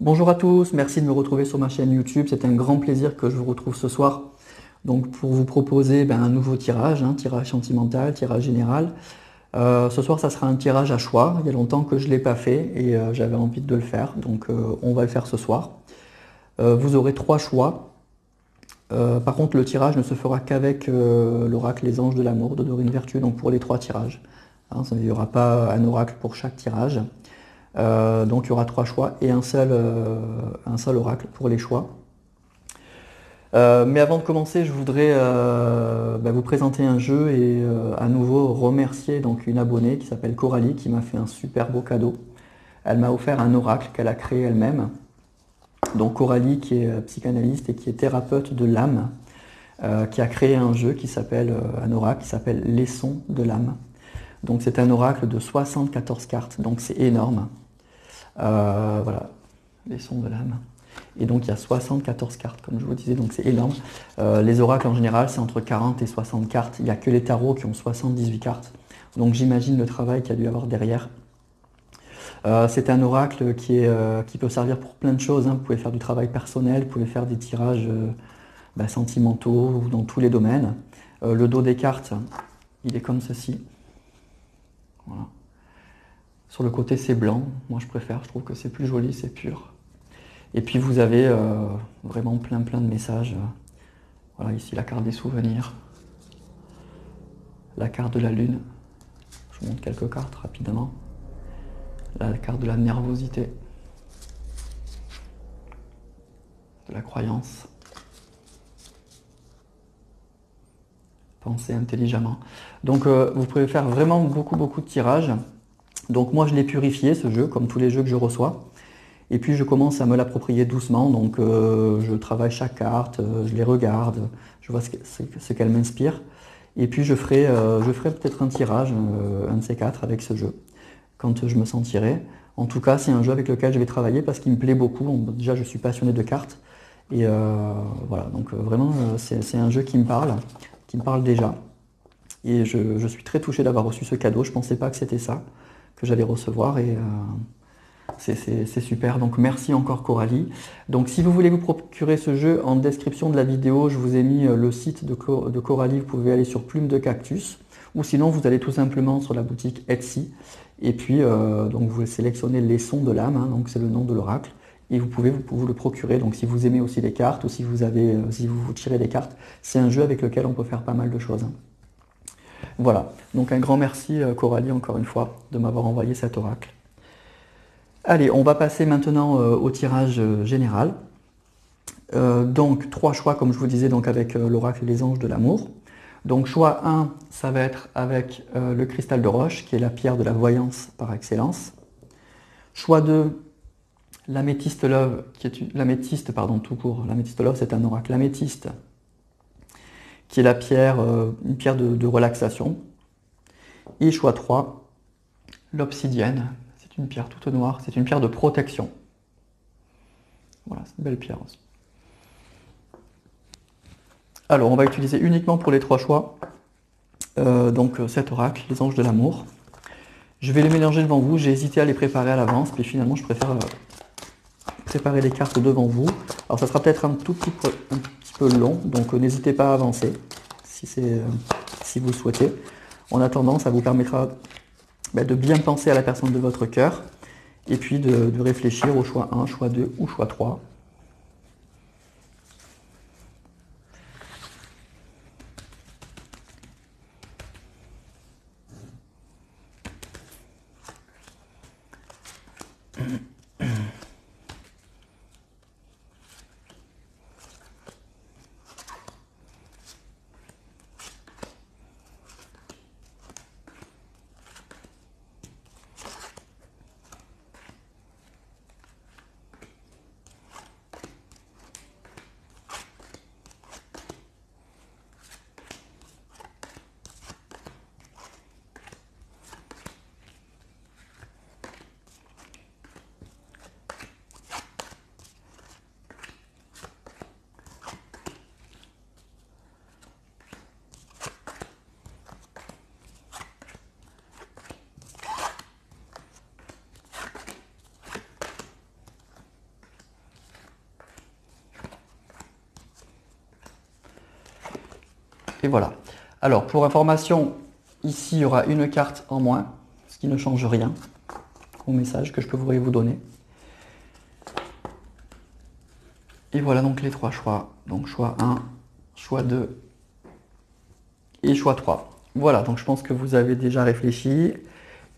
Bonjour à tous, merci de me retrouver sur ma chaîne YouTube. C'est un grand plaisir que je vous retrouve ce soir. Donc pour vous proposer un nouveau tirage, tirage sentimental, tirage général. Ce soir, ça sera un tirage à choix. Il y a longtemps que je ne l'ai pas fait et j'avais envie de le faire. Donc on va le faire ce soir. Vous aurez trois choix. Par contre, le tirage ne se fera qu'avec l'oracle Les Anges de l'amour de Dorine Vertueux, donc pour les trois tirages. Il n'y aura pas un oracle pour chaque tirage. Donc il y aura trois choix et un seul oracle pour les choix. Mais avant de commencer, je voudrais vous présenter un jeu et à nouveau remercier donc une abonnée qui s'appelle Coralie qui m'a fait un super beau cadeau. Elle m'a offert un oracle qu'elle a créé elle-même. Donc Coralie qui est psychanalyste et qui est thérapeute de l'âme, qui a créé un jeu qui s'appelle un oracle qui s'appelle Les Sons de l'âme. Donc c'est un oracle de 74 cartes, donc c'est énorme. Voilà, les sons de l'âme. Et donc il y a 74 cartes, comme je vous disais, donc c'est énorme. Les oracles en général, c'est entre 40 et 60 cartes. Il n'y a que les tarots qui ont 78 cartes. Donc j'imagine le travail qu'il y a dû y avoir derrière. C'est un oracle qui peut servir pour plein de choses. Vous pouvez faire du travail personnel, vous pouvez faire des tirages sentimentaux ou dans tous les domaines. Le dos des cartes, il est comme ceci. Voilà. Sur le côté, c'est blanc. Moi, je préfère. Je trouve que c'est plus joli, c'est pur. Et puis, vous avez vraiment plein de messages. Voilà, ici, la carte des souvenirs. La carte de la lune. Je vous montre quelques cartes rapidement. La carte de la nervosité. De la croyance. Penser intelligemment. Donc, vous pouvez faire vraiment beaucoup de tirages. Donc, moi, je l'ai purifié, ce jeu, comme tous les jeux que je reçois. Et puis je commence à me l'approprier doucement, donc je travaille chaque carte, je les regarde, je vois ce qu'elle m'inspire. Et puis je ferai peut-être un tirage, un de ces quatre, avec ce jeu, quand je me sentirai. En tout cas, c'est un jeu avec lequel je vais travailler parce qu'il me plaît beaucoup. Déjà, je suis passionné de cartes. Et voilà, donc vraiment, c'est un jeu qui me parle déjà. Et je suis très touché d'avoir reçu ce cadeau. Je ne pensais pas que c'était ça que j'allais recevoir. Et c'est super, donc merci encore Coralie. Donc si vous voulez vous procurer ce jeu, en description de la vidéo, je vous ai mis le site de Coralie, vous pouvez aller sur Plume de Cactus, ou sinon vous allez tout simplement sur la boutique Etsy, et puis donc vous sélectionnez Les Sons de l'âme, donc c'est le nom de l'oracle, et vous pouvez vous le procurer. Donc si vous aimez aussi les cartes, ou si vous tirez des cartes, c'est un jeu avec lequel on peut faire pas mal de choses. Voilà, donc un grand merci Coralie encore une fois de m'avoir envoyé cet oracle. Allez, on va passer maintenant au tirage général. Donc, trois choix, comme je vous disais, donc avec l'oracle Les Anges de l'amour. Donc, choix 1, ça va être avec le cristal de roche, qui est la pierre de la voyance par excellence. Choix 2, l'améthyste love, l'améthyste, pardon, tout court. L'améthyste love, c'est un oracle. L'améthyste, qui est la pierre, une pierre de relaxation. Et choix 3, l'obsidienne. C'est une pierre toute noire, c'est une pierre de protection. Voilà, c'est une belle pierre aussi. Alors, on va utiliser uniquement pour les trois choix donc cet oracle, les anges de l'amour. Je vais les mélanger devant vous. J'ai hésité à les préparer à l'avance, puis finalement, je préfère préparer les cartes devant vous. Alors, ça sera peut-être un petit peu long, donc n'hésitez pas à avancer si vous le souhaitez. En attendant, ça vous permettra de bien penser à la personne de votre cœur et puis de réfléchir au choix 1, choix 2 ou choix 3. Et voilà. Alors, pour information, ici, il y aura une carte en moins, ce qui ne change rien au message que je pourrais vous donner. Et voilà donc les 3 choix. Donc, choix 1, choix 2 et choix 3. Voilà, donc je pense que vous avez déjà réfléchi.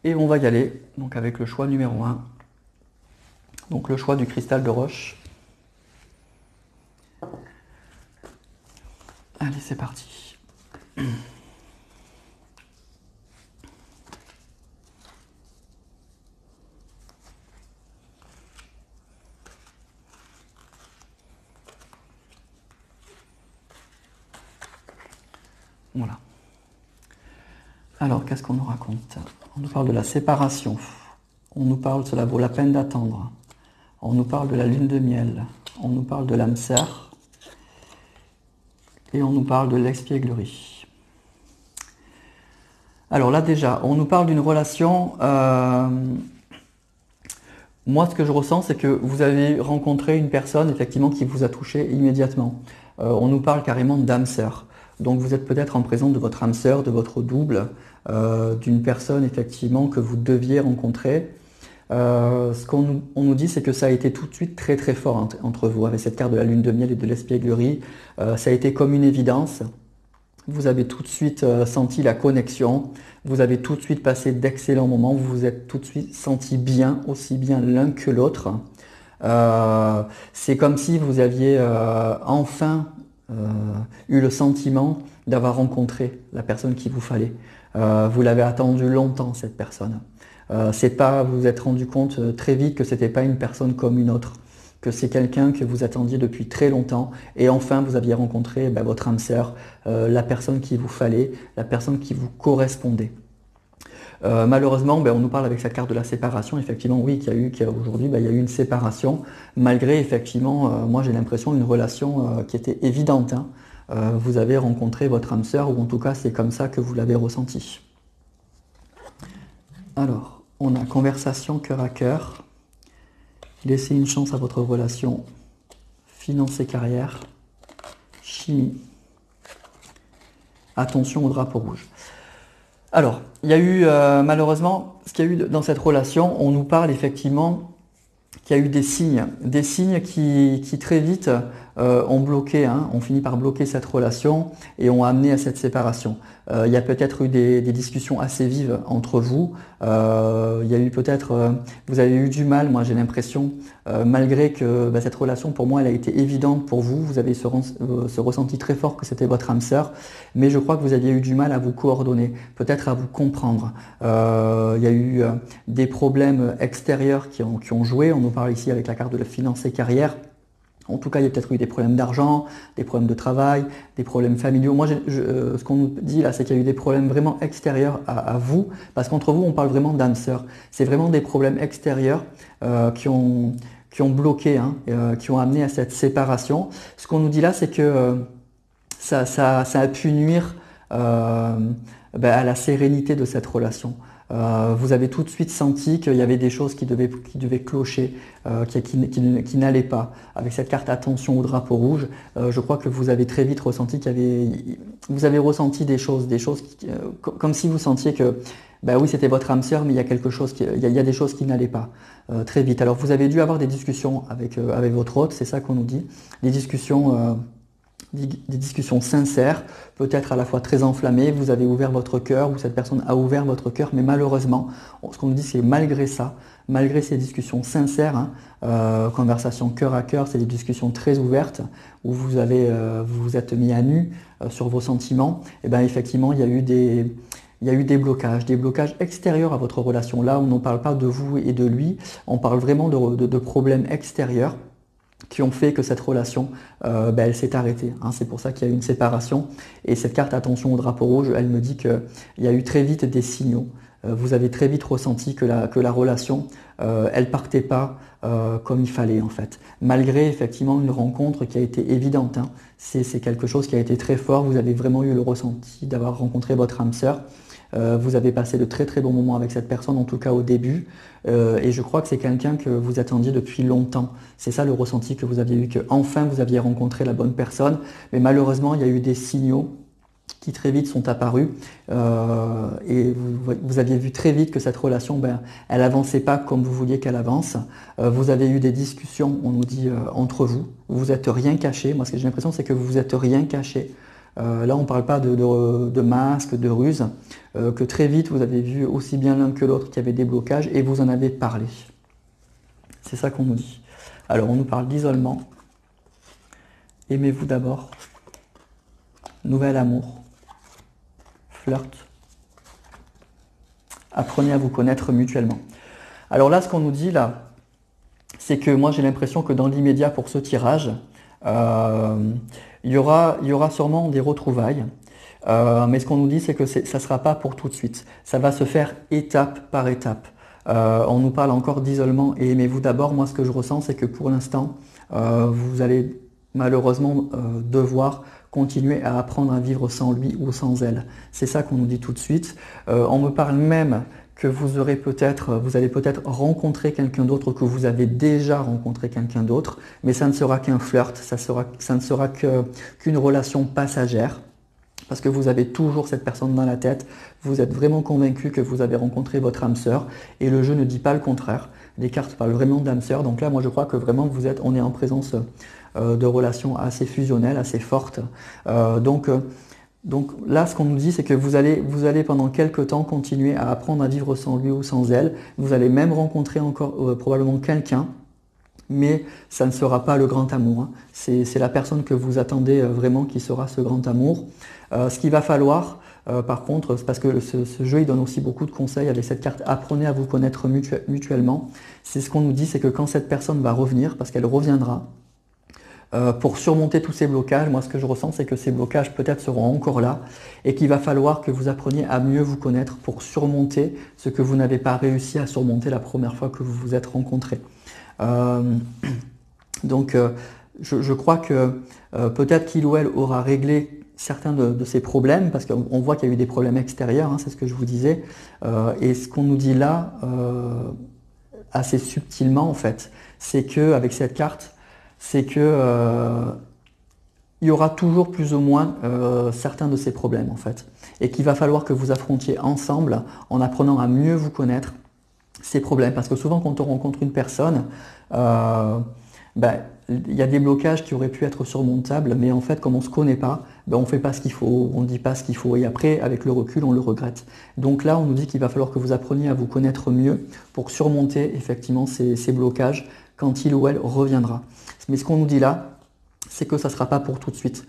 Et on va y aller donc avec le choix numéro 1. Donc le choix du cristal de roche. Allez, c'est parti. Voilà. Alors, qu'est-ce qu'on nous raconte? On nous parle de la séparation. On nous parle, cela vaut la peine d'attendre. On nous parle de la lune de miel. On nous parle de l'âme sœur. Et on nous parle de l'espièglerie. Alors là déjà, on nous parle d'une relation. Moi, ce que je ressens, c'est que vous avez rencontré une personne effectivement qui vous a touché immédiatement. On nous parle carrément d'âme sœur. Donc vous êtes peut-être en présence de votre âme sœur, de votre double, d'une personne effectivement que vous deviez rencontrer. Ce qu'on nous dit, c'est que ça a été tout de suite très très fort entre vous, avec cette carte de la lune de miel et de l'espièglerie. Ça a été comme une évidence. Vous avez tout de suite senti la connexion, vous avez tout de suite passé d'excellents moments, vous vous êtes tout de suite senti bien, aussi bien l'un que l'autre. C'est comme si vous aviez enfin eu le sentiment d'avoir rencontré la personne qu'il vous fallait. Vous l'avez attendu longtemps, cette personne. C'est pas, vous vous êtes rendu compte très vite que c'était pas une personne comme une autre, que c'est quelqu'un que vous attendiez depuis très longtemps et enfin vous aviez rencontré votre âme sœur, la personne qu'il vous fallait, la personne qui vous correspondait. Malheureusement, on nous parle avec cette carte de la séparation, effectivement, oui, aujourd'hui, il y a eu une séparation, malgré, effectivement, moi j'ai l'impression, une relation qui était évidente. Hein. Vous avez rencontré votre âme sœur, ou en tout cas, c'est comme ça que vous l'avez ressenti. Alors, on a conversation cœur à cœur, laissez une chance à votre relation, finance et carrière, chimie, attention au drapeau rouge. Alors, il y a eu, malheureusement, ce qu'il y a eu dans cette relation, on nous parle effectivement qu'il y a eu des signes qui très vite ont bloqué, ont fini par bloquer cette relation et ont amené à cette séparation. Il y a peut-être eu des discussions assez vives entre vous. Il y a eu peut-être, vous avez eu du mal, moi j'ai l'impression, malgré que cette relation pour moi elle a été évidente pour vous. Vous avez ce ressenti très fort que c'était votre âme sœur, mais je crois que vous aviez eu du mal à vous coordonner, peut-être à vous comprendre. Il y a eu des problèmes extérieurs qui ont joué. On nous parle ici avec la carte de la finance et carrière. En tout cas, il y a peut-être eu des problèmes d'argent, des problèmes de travail, des problèmes familiaux. Moi, ce qu'on nous dit là, c'est qu'il y a eu des problèmes vraiment extérieurs à vous, parce qu'entre vous, on parle vraiment d'âme sœur. C'est vraiment des problèmes extérieurs qui ont bloqué, qui ont amené à cette séparation. Ce qu'on nous dit là, c'est que ça a pu nuire à la sérénité de cette relation. Vous avez tout de suite senti qu'il y avait des choses qui devaient clocher, qui n'allaient pas. Avec cette carte attention au drapeau rouge, je crois que vous avez très vite ressenti vous avez ressenti des choses comme si vous sentiez que, oui, c'était votre âme sœur, mais il y a il y a des choses qui n'allaient pas très vite. Alors vous avez dû avoir des discussions avec votre hôte, c'est ça qu'on nous dit, des discussions sincères, peut-être à la fois très enflammées, vous avez ouvert votre cœur, ou cette personne a ouvert votre cœur, mais malheureusement, ce qu'on nous dit, c'est malgré ça, malgré ces discussions sincères, conversation cœur à cœur, c'est des discussions très ouvertes, où vous vous êtes mis à nu sur vos sentiments, et effectivement, il y a eu des blocages extérieurs à votre relation. Là, on ne parle pas de vous et de lui, on parle vraiment de problèmes extérieurs qui ont fait que cette relation, elle s'est arrêtée. C'est pour ça qu'il y a eu une séparation. Et cette carte attention au drapeau rouge, elle me dit qu'il y a eu très vite des signaux. Vous avez très vite ressenti que la relation, elle partait pas comme il fallait en fait. Malgré effectivement une rencontre qui a été évidente. C'est quelque chose qui a été très fort. Vous avez vraiment eu le ressenti d'avoir rencontré votre âme sœur. Vous avez passé de très très bons moments avec cette personne, en tout cas au début, et je crois que c'est quelqu'un que vous attendiez depuis longtemps. C'est ça le ressenti que vous aviez eu, que enfin vous aviez rencontré la bonne personne, mais malheureusement il y a eu des signaux qui très vite sont apparus et vous aviez vu très vite que cette relation, elle avançait pas comme vous vouliez qu'elle avance. Vous avez eu des discussions, on nous dit, entre vous. Vous vous êtes rien caché. Moi, ce que j'ai l'impression, c'est que vous vous êtes rien caché. Là, on ne parle pas de masque, de ruse, que très vite, vous avez vu aussi bien l'un que l'autre qu'il y avait des blocages et vous en avez parlé. C'est ça qu'on nous dit. Alors, on nous parle d'isolement. Aimez-vous d'abord. Nouvel amour. Flirt. Apprenez à vous connaître mutuellement. Alors là, ce qu'on nous dit là, c'est que moi j'ai l'impression que dans l'immédiat pour ce tirage, il y aura sûrement des retrouvailles. Mais ce qu'on nous dit, c'est que ça ne sera pas pour tout de suite. Ça va se faire étape par étape. On nous parle encore d'isolement et aimez-vous d'abord. Moi, ce que je ressens, c'est que pour l'instant, vous allez malheureusement devoir continuer à apprendre à vivre sans lui ou sans elle. C'est ça qu'on nous dit tout de suite. On me parle même que vous allez peut-être rencontrer quelqu'un d'autre, que vous avez déjà rencontré quelqu'un d'autre, mais ça ne sera qu'un flirt, ça ne sera qu'une relation passagère. Parce que vous avez toujours cette personne dans la tête, vous êtes vraiment convaincu que vous avez rencontré votre âme sœur, et le jeu ne dit pas le contraire. Les cartes parlent vraiment d'âme sœur, donc là moi je crois que vraiment on est en présence de relations assez fusionnelles, assez fortes. Donc là ce qu'on nous dit c'est que vous allez pendant quelques temps continuer à apprendre à vivre sans lui ou sans elle. Vous allez même rencontrer encore probablement quelqu'un, mais ça ne sera pas le grand amour. Hein. C'est la personne que vous attendez vraiment qui sera ce grand amour. Ce qu'il va falloir, par contre, parce que ce jeu il donne aussi beaucoup de conseils avec cette carte, apprenez à vous connaître mutuellement. C'est ce qu'on nous dit, c'est que quand cette personne va revenir, parce qu'elle reviendra, pour surmonter tous ces blocages, moi ce que je ressens c'est que ces blocages peut-être seront encore là et qu'il va falloir que vous appreniez à mieux vous connaître pour surmonter ce que vous n'avez pas réussi à surmonter la première fois que vous vous êtes rencontrés. Donc je crois que peut-être qu'il ou elle aura réglé certains de ces problèmes, parce qu'on voit qu'il y a eu des problèmes extérieurs, hein, c'est ce que je vous disais, et ce qu'on nous dit là, assez subtilement en fait, c'est que avec cette carte, c'est que il y aura toujours plus ou moins certains de ces problèmes en fait, et qu'il va falloir que vous affrontiez ensemble en apprenant à mieux vous connaître ces problèmes, parce que souvent quand on rencontre une personne, il y a des blocages qui auraient pu être surmontables, mais en fait comme on ne se connaît pas, on ne fait pas ce qu'il faut, on ne dit pas ce qu'il faut, et après avec le recul on le regrette. Donc là on nous dit qu'il va falloir que vous appreniez à vous connaître mieux pour surmonter effectivement ces blocages quand il ou elle reviendra. Mais ce qu'on nous dit là, c'est que ça ne sera pas pour tout de suite.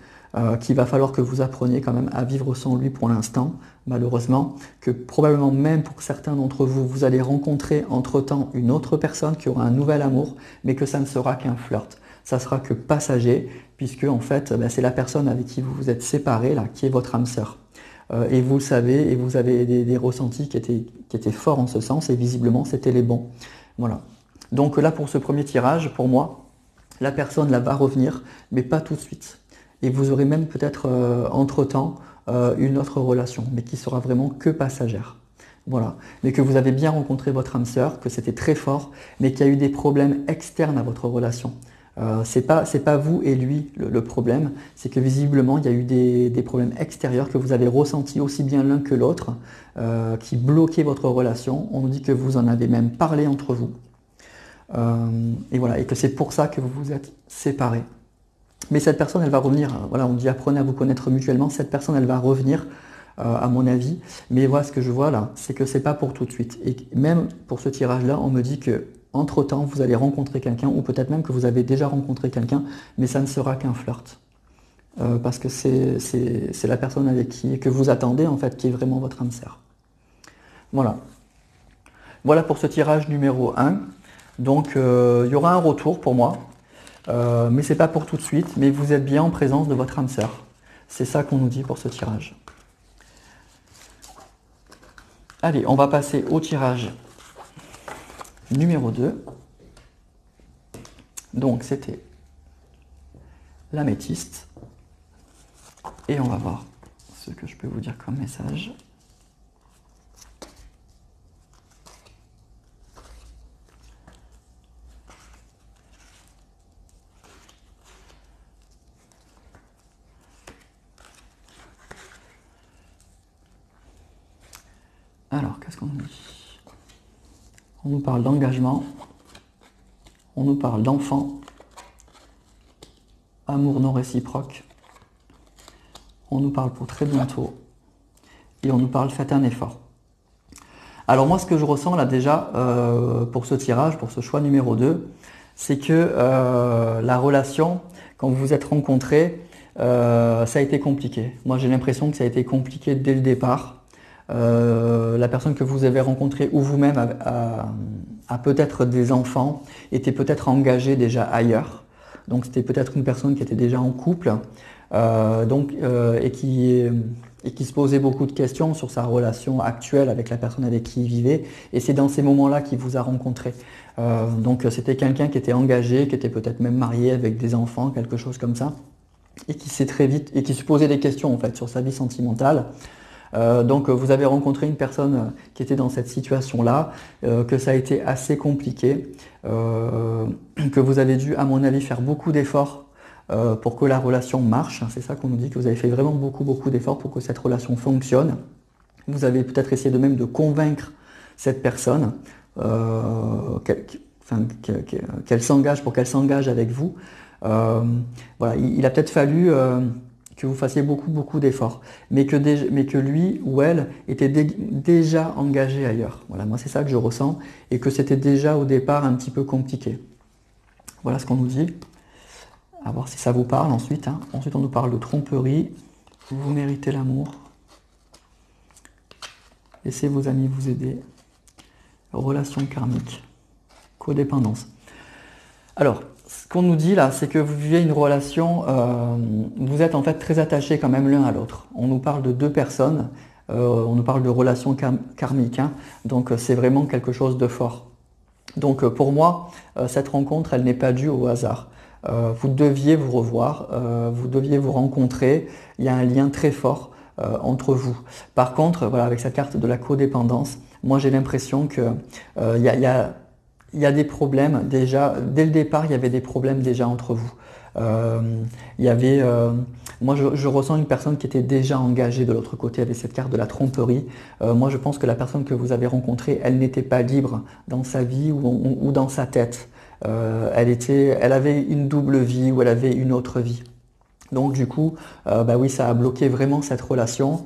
Qu'il va falloir que vous appreniez quand même à vivre sans lui pour l'instant, malheureusement, que probablement même pour certains d'entre vous, vous allez rencontrer entre-temps une autre personne qui aura un nouvel amour, mais que ça ne sera qu'un flirt. Ça sera que passager, puisque en fait, c'est la personne avec qui vous vous êtes séparés, là, qui est votre âme sœur. Et vous le savez, et vous avez des ressentis qui étaient forts en ce sens, et visiblement, c'était les bons. Voilà. Donc là, pour ce premier tirage, pour moi, la personne là va revenir, mais pas tout de suite. Et vous aurez même peut-être entre-temps une autre relation, mais qui sera vraiment que passagère. Voilà. Mais que vous avez bien rencontré votre âme sœur, que c'était très fort, mais qu'il y a eu des problèmes externes à votre relation. C'est pas vous et lui le problème, c'est que visiblement il y a eu des problèmes extérieurs que vous avez ressentis aussi bien l'un que l'autre, qui bloquaient votre relation. On nous dit que vous en avez même parlé entre vous. Et voilà, et que c'est pour ça que vous vous êtes séparés. Mais cette personne, elle va revenir. Voilà, on dit apprenez à vous connaître mutuellement. Cette personne, elle va revenir, à mon avis. Mais voilà, ce que je vois là, c'est que c'est pas pour tout de suite. Et même pour ce tirage-là, on me dit que entre-temps, vous allez rencontrer quelqu'un, ou peut-être même que vous avez déjà rencontré quelqu'un, mais ça ne sera qu'un flirt. Parce que c'est la personne avec que vous attendez, en fait, qui est vraiment votre âme sœur. Voilà. Voilà pour ce tirage numéro 1. Donc, il y aura un retour pour moi. Mais c'est pas pour tout de suite, mais vous êtes bien en présence de votre âme sœur. C'est ça qu'on nous dit pour ce tirage. Allez, on va passer au tirage numéro 2. Donc c'était l'améthyste. Et on va voir ce que je peux vous dire comme message. Alors, qu'est-ce qu'on dit? On nous parle d'engagement, on nous parle d'enfant, amour non réciproque, on nous parle pour très bientôt, et on nous parle faites un effort. Alors moi, ce que je ressens là déjà, pour ce tirage, pour ce choix numéro 2, c'est que la relation, quand vous vous êtes rencontrés, ça a été compliqué. Moi, j'ai l'impression que ça a été compliqué dès le départ. La personne que vous avez rencontrée ou vous-même a peut-être des enfants, était peut-être engagée déjà ailleurs. Donc c'était peut-être une personne qui était déjà en couple et qui se posait beaucoup de questions sur sa relation actuelle avec la personne avec qui il vivait. Et c'est dans ces moments-là qu'il vous a rencontré. Donc c'était quelqu'un qui était engagé, qui était peut-être même marié avec des enfants, quelque chose comme ça, et qui s'est très vite et qui se posait des questions en fait sur sa vie sentimentale. Donc vous avez rencontré une personne qui était dans cette situation-là, que ça a été assez compliqué, que vous avez dû, à mon avis, faire beaucoup d'efforts pour que la relation marche. C'est ça qu'on nous dit, que vous avez fait vraiment beaucoup d'efforts pour que cette relation fonctionne. Vous avez peut-être essayé de même de convaincre cette personne qu'elle s'engage, pour qu'elle s'engage avec vous. Voilà, il a peut-être fallu que vous fassiez beaucoup d'efforts, mais que lui ou elle était déjà engagé ailleurs. Voilà, moi c'est ça que je ressens, et que c'était déjà au départ un petit peu compliqué. Voilà ce qu'on nous dit. À voir si ça vous parle ensuite. Ensuite on nous parle de tromperie. Vous méritez l'amour. Laissez vos amis vous aider. Relation karmique. Codépendance. Alors, ce qu'on nous dit là, c'est que vous vivez une relation, vous êtes en fait très attachés quand même l'un à l'autre. On nous parle de 2 personnes, on nous parle de relation karmique, donc c'est vraiment quelque chose de fort. Donc pour moi, cette rencontre, elle n'est pas due au hasard. Vous deviez vous revoir, vous deviez vous rencontrer, il y a un lien très fort entre vous. Par contre, voilà, avec cette carte de la codépendance, moi j'ai l'impression que il y a des problèmes déjà, dès le départ, il y avait des problèmes déjà entre vous. Moi je ressens une personne qui était déjà engagée de l'autre côté avec cette carte de la tromperie. Moi je pense que la personne que vous avez rencontrée, elle n'était pas libre dans sa vie ou dans sa tête. Elle avait une double vie ou elle avait une autre vie. Donc du coup, oui, ça a bloqué vraiment cette relation.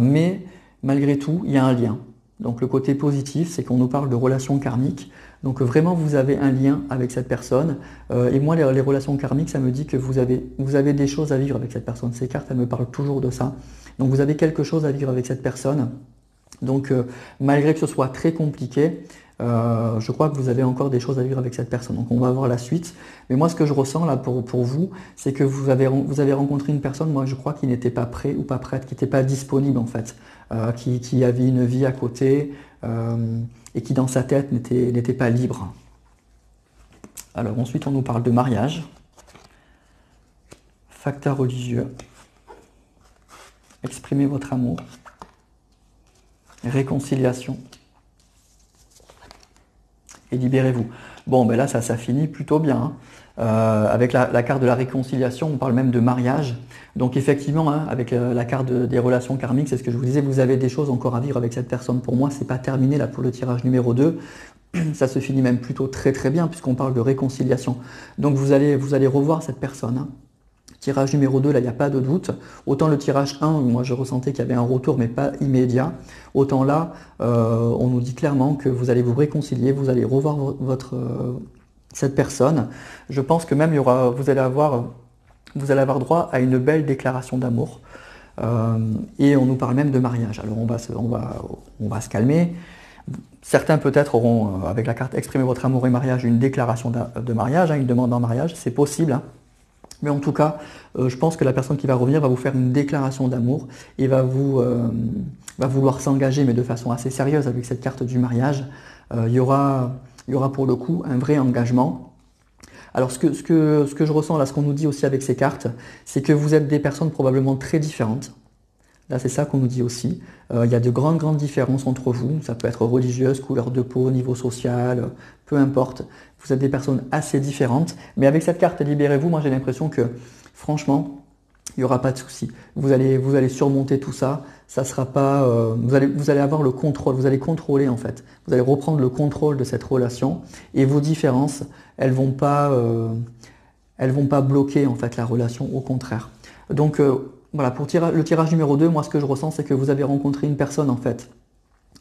Mais malgré tout, il y a un lien. Donc le côté positif, c'est qu'on nous parle de relations karmiques. Donc vraiment, vous avez un lien avec cette personne. Et moi, les relations karmiques, ça me dit que vous avez des choses à vivre avec cette personne. Ces cartes, elles me parlent toujours de ça. Donc vous avez quelque chose à vivre avec cette personne. Donc malgré que ce soit très compliqué, je crois que vous avez encore des choses à vivre avec cette personne. Donc on va voir la suite. Mais moi, ce que je ressens là pour vous, c'est que vous avez rencontré une personne, moi je crois, qui n'était pas prêt ou pas prête, qui n'était pas disponible en fait, qui avait une vie à côté et qui dans sa tête n'était pas libre. Alors ensuite, on nous parle de mariage, facteur religieux, exprimez votre amour, réconciliation. Et libérez-vous. Bon, ben là, ça finit plutôt bien. Avec la carte de la réconciliation, on parle même de mariage. Donc effectivement, avec la carte des relations karmiques, c'est ce que je vous disais, vous avez des choses encore à vivre avec cette personne. Pour moi, c'est pas terminé là pour le tirage numéro 2. Ça se finit même plutôt très bien, puisqu'on parle de réconciliation. Donc vous allez revoir cette personne. Tirage numéro 2, là, il n'y a pas de doute. Autant le tirage 1, moi je ressentais qu'il y avait un retour, mais pas immédiat. Autant là, on nous dit clairement que vous allez vous réconcilier, vous allez revoir cette personne. Je pense que même vous allez avoir droit à une belle déclaration d'amour. Et on nous parle même de mariage. Alors on va se calmer. Certains peut-être auront, avec la carte Exprimez votre amour et mariage, une déclaration de mariage, une demande en mariage, c'est possible. Mais en tout cas, je pense que la personne qui va revenir va vous faire une déclaration d'amour et va vouloir s'engager, mais de façon assez sérieuse avec cette carte du mariage. Il y aura pour le coup un vrai engagement. Alors ce que je ressens là, ce qu'on nous dit aussi avec ces cartes, c'est que vous êtes des personnes probablement très différentes. Là, c'est ça qu'on nous dit aussi. Il y a de grandes différences entre vous. Ça peut être religieuse, couleur de peau, niveau social, peu importe. Vous êtes des personnes assez différentes. Mais avec cette carte Libérez-vous, moi j'ai l'impression que, franchement, Il n'y aura pas de souci. Vous allez surmonter tout ça. Ça sera pas, vous allez avoir le contrôle, vous allez contrôler en fait. Vous allez reprendre le contrôle de cette relation et vos différences, elles vont pas bloquer en fait la relation, au contraire. Donc voilà, pour le tirage numéro 2, moi ce que je ressens, c'est que vous avez rencontré une personne en fait.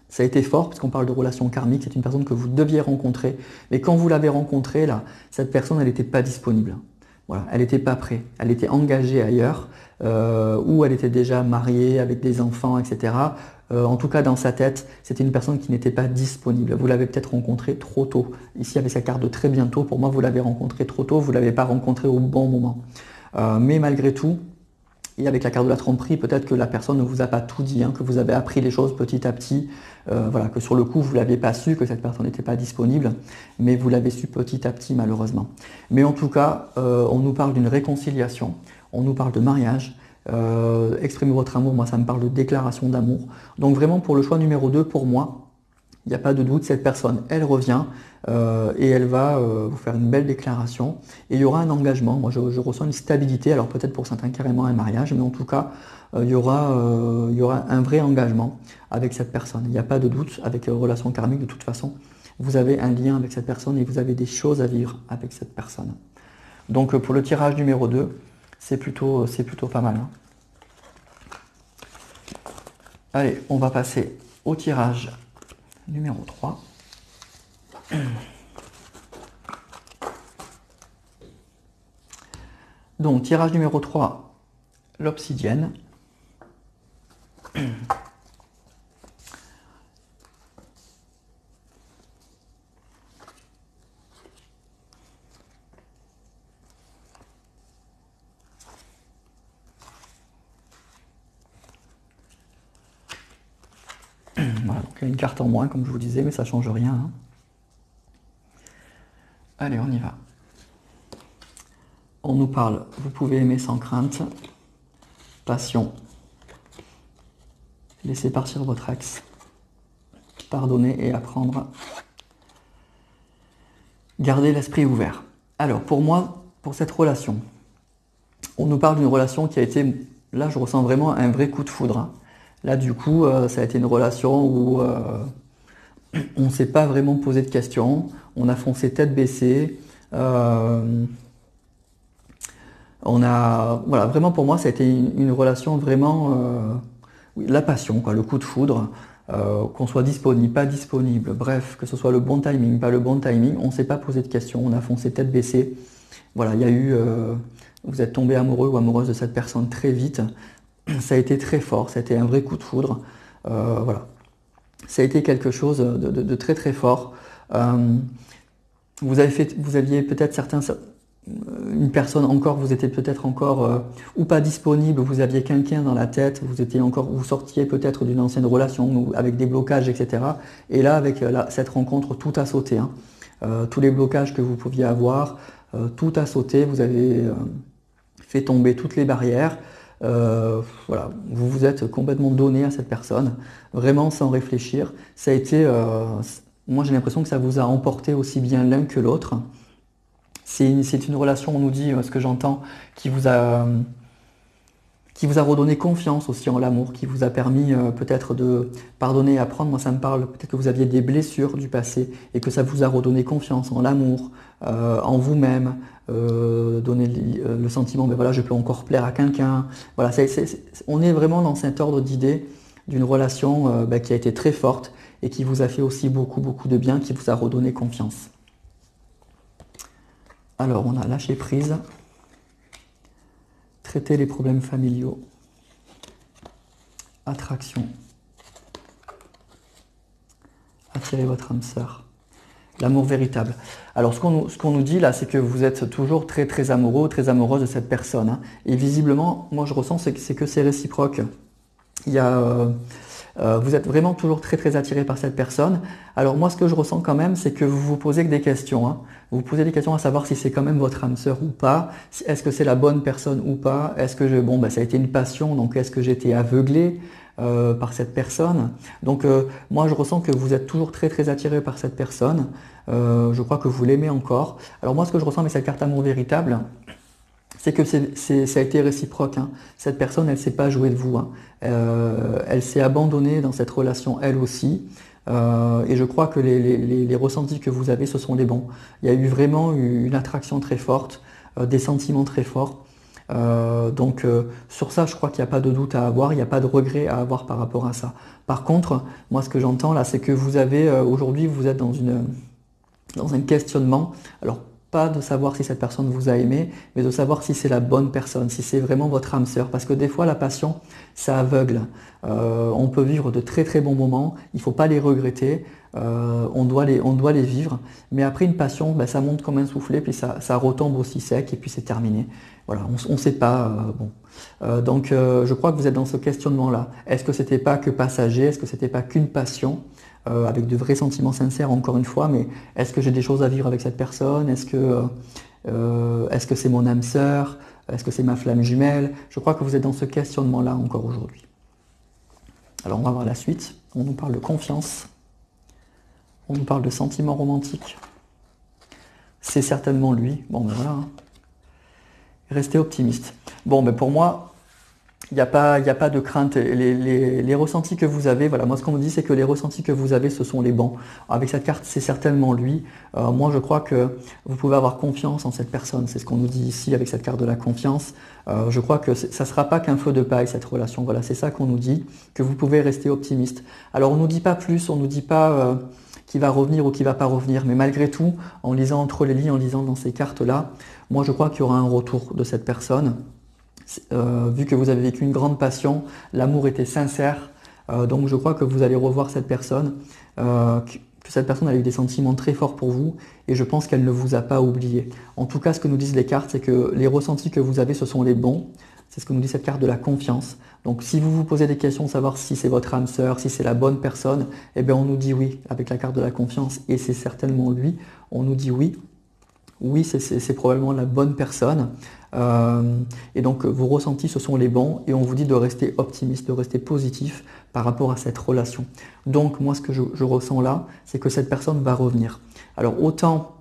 Ça a été fort, parce qu'on parle de relation karmique, c'est une personne que vous deviez rencontrer, mais quand vous l'avez rencontrée, là, cette personne, elle n'était pas disponible. Voilà, elle n'était pas prête, elle était engagée ailleurs, ou elle était déjà mariée avec des enfants, etc. En tout cas, dans sa tête, c'était une personne qui n'était pas disponible. Vous l'avez peut-être rencontrée trop tôt. Ici, avec sa carte de très bientôt, pour moi, vous l'avez rencontrée trop tôt, vous ne l'avez pas rencontrée au bon moment. Mais malgré tout, et avec la carte de la tromperie, peut-être que la personne ne vous a pas tout dit, hein, que vous avez appris les choses petit à petit, voilà, que sur le coup, vous ne l'aviez pas su, que cette personne n'était pas disponible, mais vous l'avez su petit à petit, malheureusement. Mais en tout cas, on nous parle d'une réconciliation, on nous parle de mariage, exprimer votre amour, moi ça me parle de déclaration d'amour. Donc vraiment, pour le choix numéro 2, pour moi, il n'y a pas de doute, cette personne, elle revient et elle va vous faire une belle déclaration. Et il y aura un engagement, moi je ressens une stabilité, alors peut-être pour certains carrément un mariage, mais en tout cas, il y aura un vrai engagement avec cette personne. Il n'y a pas de doute, avec relation karmique de toute façon, vous avez un lien avec cette personne et vous avez des choses à vivre avec cette personne. Donc pour le tirage numéro 2, c'est plutôt pas mal. Hein. Allez, on va passer au tirage numéro 3. Donc, tirage numéro 3, l'obsidienne. Voilà, donc il y a une carte en moins, comme je vous disais, mais ça ne change rien. Hein. Allez, on y va. On nous parle, vous pouvez aimer sans crainte, passion, laissez partir votre ex, pardonner et apprendre, gardez l'esprit ouvert. Alors, pour moi, pour cette relation, on nous parle d'une relation qui a été, là je ressens vraiment un vrai coup de foudre. Hein. Là, du coup, ça a été une relation où on ne s'est pas vraiment posé de questions, on a foncé tête baissée. Voilà, vraiment pour moi, ça a été une relation vraiment, oui, la passion, quoi, le coup de foudre, qu'on soit disponible, pas disponible, bref, que ce soit le bon timing, pas le bon timing, on ne s'est pas posé de questions, on a foncé tête baissée. Voilà, il y a eu, vous êtes tombé amoureux ou amoureuse de cette personne très vite. Ça a été très fort, ça a été un vrai coup de foudre. Voilà. Ça a été quelque chose de très très fort. Vous aviez peut-être une personne encore, vous étiez peut-être encore ou pas disponible, vous aviez quelqu'un dans la tête, vous sortiez peut-être d'une ancienne relation avec des blocages, etc. Et là, avec cette rencontre, tout a sauté. Hein. Tous les blocages que vous pouviez avoir, tout a sauté, vous avez fait tomber toutes les barrières. Voilà, vous vous êtes complètement donné à cette personne, vraiment sans réfléchir. Ça a été, moi j'ai l'impression que ça vous a emporté aussi bien l'un que l'autre. C'est une relation, on nous dit, ce que j'entends, qui vous a redonné confiance aussi en l'amour, qui vous a permis peut-être de pardonner et apprendre. Moi ça me parle, peut-être que vous aviez des blessures du passé et que ça vous a redonné confiance en l'amour, en vous-même, donner le sentiment, ben voilà, je peux encore plaire à quelqu'un. Voilà, on est vraiment dans cet ordre d'idées d'une relation qui a été très forte et qui vous a fait aussi beaucoup, beaucoup de bien, qui vous a redonné confiance. Alors, on a lâché prise, traiter les problèmes familiaux, attraction, attirer votre âme sœur, l'amour véritable. Alors, ce qu'on nous dit là, c'est que vous êtes toujours très, très amoureux, très amoureuse de cette personne. Hein. Et visiblement, moi, je ressens c'est que c'est réciproque. Il y a... vous êtes vraiment toujours très très attiré par cette personne. Alors moi ce que je ressens quand même, c'est que vous vous posez que des questions. Hein. Vous vous posez des questions à savoir si c'est quand même votre âme sœur ou pas. Est-ce que c'est la bonne personne ou pas. Est-ce que ça a été une passion, donc est-ce que j'ai été aveuglé par cette personne. Donc moi je ressens que vous êtes toujours très très attiré par cette personne. Je crois que vous l'aimez encore. Alors moi ce que je ressens avec cette carte amour véritable, c'est que ça a été réciproque, hein. Cette personne, elle ne s'est pas jouée de vous, hein. Elle s'est abandonnée dans cette relation elle aussi. Et je crois que les ressentis que vous avez, ce sont les bons. Il y a eu vraiment une attraction très forte, des sentiments très forts. Sur ça, je crois qu'il n'y a pas de doute à avoir, il n'y a pas de regret à avoir par rapport à ça. Par contre, moi ce que j'entends là, c'est que vous avez aujourd'hui, vous êtes dans un questionnement. Alors, pas de savoir si cette personne vous a aimé, mais de savoir si c'est la bonne personne, si c'est vraiment votre âme sœur. Parce que des fois, la passion, ça aveugle. On peut vivre de très très bons moments, il ne faut pas les regretter, on doit les vivre. Mais après une passion, ben, ça monte comme un soufflet, puis ça retombe aussi sec, et puis c'est terminé. Voilà, on ne sait pas. Je crois que vous êtes dans ce questionnement-là. Est-ce que c'était pas que passager? Est-ce que c'était pas qu'une passion? Avec de vrais sentiments sincères, encore une fois, mais est-ce que j'ai des choses à vivre avec cette personne? Est-ce que c'est mon âme sœur? Est-ce que c'est ma flamme jumelle? Je crois que vous êtes dans ce questionnement-là encore aujourd'hui. Alors on va voir la suite. On nous parle de confiance. On nous parle de sentiments romantiques. C'est certainement lui. Bon ben voilà. Hein. Restez optimiste. Bon ben pour moi, il n'y a pas de crainte. Les ressentis que vous avez, voilà, moi ce qu'on me dit c'est que les ressentis que vous avez, ce sont les bons. Avec cette carte, c'est certainement lui. Moi je crois que vous pouvez avoir confiance en cette personne. C'est ce qu'on nous dit ici avec cette carte de la confiance. Je crois que ça ne sera pas qu'un feu de paille cette relation. Voilà, c'est ça qu'on nous dit, que vous pouvez rester optimiste. Alors on ne nous dit pas plus, on ne nous dit pas qui va revenir ou qui ne va pas revenir. Mais malgré tout, en lisant entre les lignes, en lisant dans ces cartes-là, moi je crois qu'il y aura un retour de cette personne. Vu que vous avez vécu une grande passion, l'amour était sincère, donc je crois que vous allez revoir cette personne, que cette personne a eu des sentiments très forts pour vous, et je pense qu'elle ne vous a pas oublié. En tout cas, ce que nous disent les cartes, c'est que les ressentis que vous avez, ce sont les bons. C'est ce que nous dit cette carte de la confiance. Donc si vous vous posez des questions, savoir si c'est votre âme sœur, si c'est la bonne personne, eh bien on nous dit oui avec la carte de la confiance, et c'est certainement lui. On nous dit oui. Oui, c'est probablement la bonne personne. Et donc vos ressentis, ce sont les bons, et on vous dit de rester optimiste, de rester positif par rapport à cette relation. Donc moi, ce que je ressens là, c'est que cette personne va revenir. Alors autant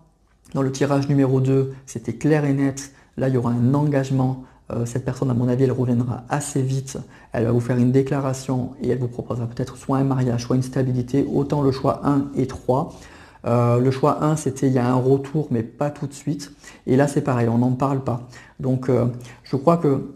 dans le tirage numéro 2, c'était clair et net, là il y aura un engagement. Cette personne, à mon avis, elle reviendra assez vite. Elle va vous faire une déclaration et elle vous proposera peut-être soit un mariage, soit une stabilité. Autant le choix 1 et 3. Le choix 1, c'était il y a un retour, mais pas tout de suite. Et là, c'est pareil, on n'en parle pas. Donc, je crois que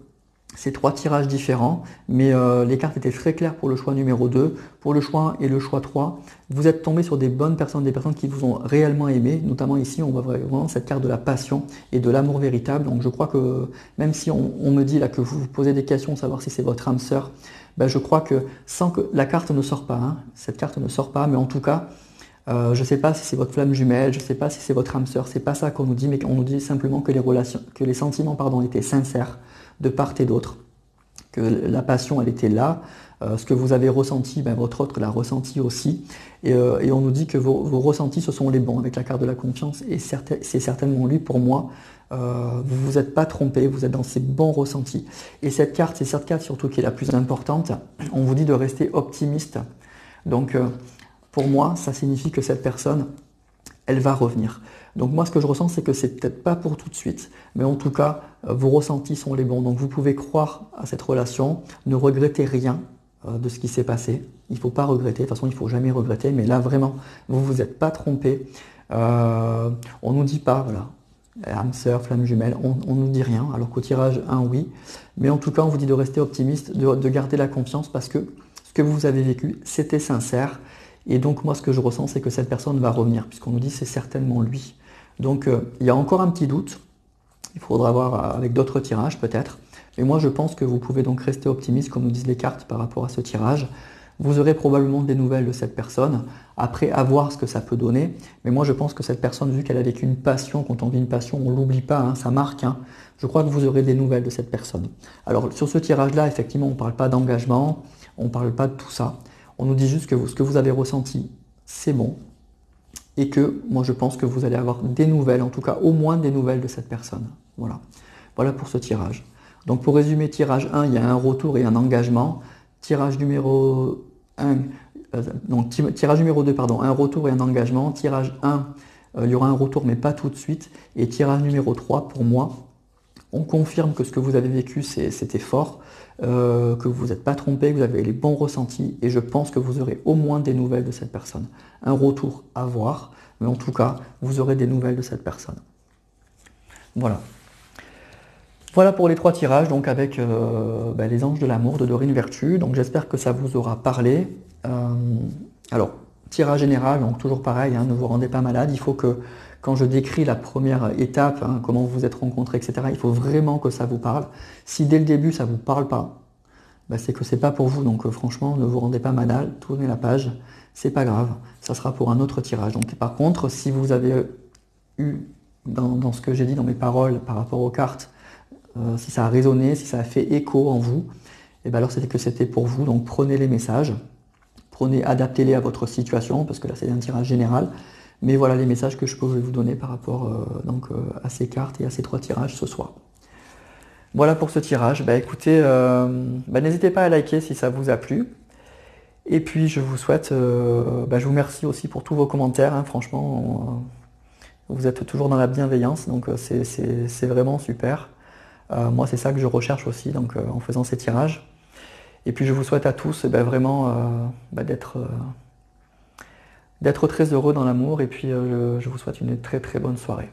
c'est 3 tirages différents, mais les cartes étaient très claires pour le choix numéro 2. Pour le choix 1 et le choix 3, vous êtes tombé sur des bonnes personnes, des personnes qui vous ont réellement aimé. Notamment ici, on voit vraiment cette carte de la passion et de l'amour véritable. Donc, je crois que même si on me dit là que vous vous posez des questions, savoir si c'est votre âme sœur, ben, je crois que sans que la carte ne sort pas, hein, cette carte ne sort pas, mais en tout cas, je ne sais pas si c'est votre flamme jumelle, je ne sais pas si c'est votre âme sœur, c'est pas ça qu'on nous dit, mais on nous dit simplement que les sentiments, étaient sincères de part et d'autre, que la passion, elle était là, ce que vous avez ressenti, ben, votre autre l'a ressenti aussi, et on nous dit que vos ressentis, ce sont les bons, avec la carte de la confiance, et c'est certainement lui pour moi. Vous vous êtes pas trompé, vous êtes dans ces bons ressentis. Et cette carte, c'est cette carte surtout qui est la plus importante, on vous dit de rester optimiste. Donc, pour moi, ça signifie que cette personne, elle va revenir. Donc moi, ce que je ressens, c'est que c'est peut-être pas pour tout de suite, mais en tout cas, vos ressentis sont les bons. Donc vous pouvez croire à cette relation, ne regrettez rien de ce qui s'est passé. Il ne faut pas regretter, de toute façon, il ne faut jamais regretter, mais là, vraiment, vous ne vous êtes pas trompé. On ne nous dit pas, voilà, âme sœur, flamme jumelle, on ne nous dit rien, alors qu'au tirage 1, oui. Mais en tout cas, on vous dit de rester optimiste, de garder la confiance, parce que ce que vous avez vécu, c'était sincère. Et donc moi, ce que je ressens, c'est que cette personne va revenir, puisqu'on nous dit c'est certainement lui. Donc il y a encore un petit doute, il faudra voir avec d'autres tirages peut-être. Mais moi, je pense que vous pouvez donc rester optimiste, comme nous disent les cartes par rapport à ce tirage. Vous aurez probablement des nouvelles de cette personne, après à voir ce que ça peut donner. Mais moi, je pense que cette personne, vu qu'elle a vécu une passion, quand on vit une passion, on ne l'oublie pas, hein, ça marque. Hein. Je crois que vous aurez des nouvelles de cette personne. Alors sur ce tirage-là, effectivement, on ne parle pas d'engagement, on ne parle pas de tout ça. On nous dit juste que ce que vous avez ressenti, c'est bon. Et que moi, je pense que vous allez avoir des nouvelles, en tout cas au moins des nouvelles de cette personne. Voilà. Voilà pour ce tirage. Donc pour résumer, tirage 1, il y a un retour et un engagement. Tirage numéro 1, tirage numéro 2, pardon, un retour et un engagement. Tirage 1, il y aura un retour mais pas tout de suite. Et tirage numéro 3, pour moi, On confirme que ce que vous avez vécu, c'était fort, que vous n'êtes pas trompé, que vous avez les bons ressentis, et je pense que vous aurez au moins des nouvelles de cette personne. Un retour à voir, mais en tout cas, vous aurez des nouvelles de cette personne. Voilà. Voilà pour les 3 tirages, donc avec les anges de l'amour de Dorine Vertu. Donc j'espère que ça vous aura parlé. Alors, tirage général, donc toujours pareil, hein, ne vous rendez pas malade. Il faut que, quand je décris la première étape, hein, comment vous vous êtes rencontrés, etc., il faut vraiment que ça vous parle. Si dès le début ça ne vous parle pas, c'est que c'est pas pour vous. Donc franchement, ne vous rendez pas malade, tournez la page, c'est pas grave. Ça sera pour un autre tirage. Donc par contre, si vous avez eu dans ce que j'ai dit dans mes paroles par rapport aux cartes, si ça a résonné, si ça a fait écho en vous, et bien alors c'était que c'était pour vous. Donc prenez les messages, adaptez-les à votre situation, parce que là c'est un tirage général. Mais voilà les messages que je peux vous donner par rapport à ces cartes et à ces 3 tirages ce soir. Voilà pour ce tirage. Écoutez, n'hésitez pas à liker si ça vous a plu. Et puis je vous souhaite, je vous remercie aussi pour tous vos commentaires. Hein. Franchement, vous êtes toujours dans la bienveillance, donc c'est vraiment super. Moi, c'est ça que je recherche aussi, donc en faisant ces tirages. Et puis, je vous souhaite à tous vraiment d'être très heureux dans l'amour. Et puis, je vous souhaite une très très bonne soirée.